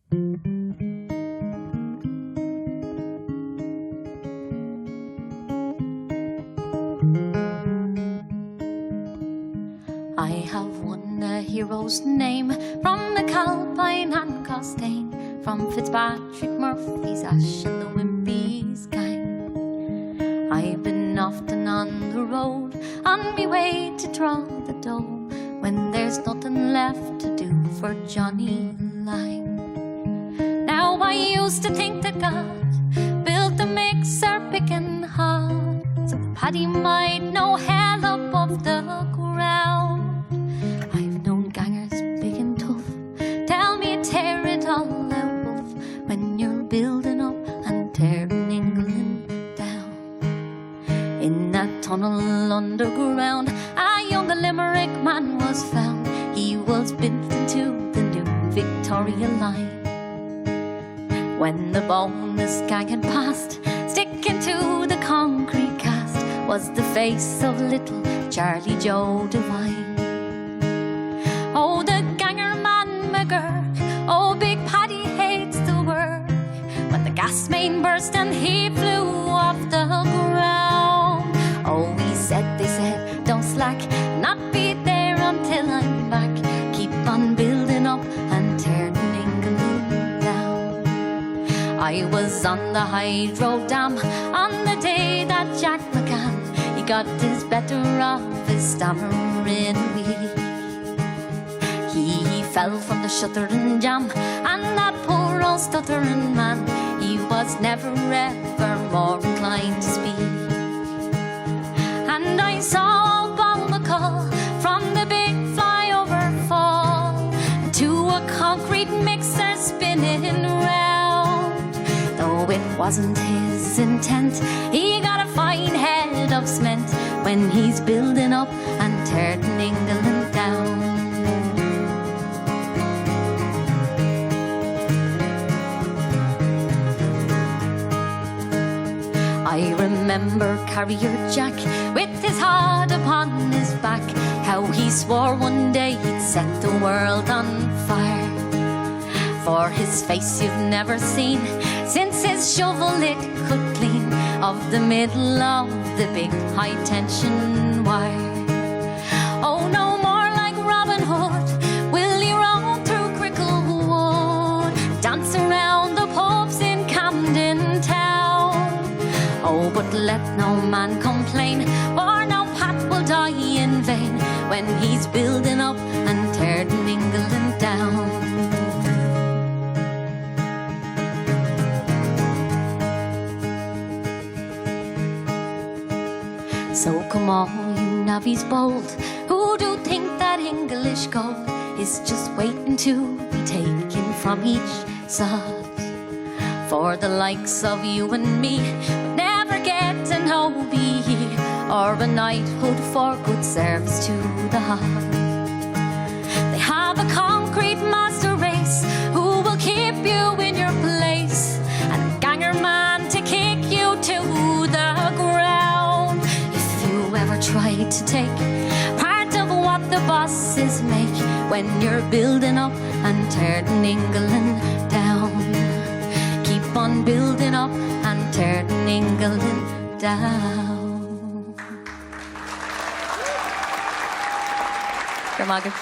I have won a hero's name from the Calpine and Costain, from Fitzpatrick Murphy's Ash and the Wimpy's gang. I've been often on the road, on me way to draw the dough, when there's nothing left to do for Johnny Lang. Now I used to think that God built the mixer picking hard, so Paddy might know hell above the ground. I've known gangers big and tough tell me tear it all out rough when you're building up and tearing England down. In that tunnel underground, a young Limerick man was found. He was built into the new Victoria line. When the bonus gang had passed, sticking to the concrete cast was the face of little Charlie Joe Devine. Oh, the ganger man McGurk, oh, Big Paddy hates the work. When the gas main burst and he flew off the ground. Oh, he said, they said, don't slack, not be there until I'm back. Keep on building up and tearing England down. I was on the Hydro Dam on the day that Jack McCann, he got his better off his stammering wee. He fell from the shuttering jam, and that poor old stuttering man, he was never ever more inclined to speak. And I saw old Balmacall from the big flyover fall to a concrete mixer spinning round. Though it wasn't his intent, he got a fine head of cement when he's building up and tearing England down. I remember Carrier Jack with his heart upon his back, how he swore one day he'd set the world on fire. For his face you've never seen since his shovel it could clean of the middle of the big high tension wire. Oh, no more like Robin Hood will you roam through Cricklewood, dance around the pubs in Camden Town. Oh, but let no man complain, or no Pat will die in vain when he's building up and tearing England down. So come all you navvies bold who do think that English gold is just waiting to be taken from each side. For the likes of you and me would never get an OBE or a knighthood for good service to the heart. They have a concrete master race who will keep you in your place, and a ganger man to kick you to the ground. If you ever try to take part of what the bosses make when you're building up and tearing England down, keep on building up and tearing England down. Good morning.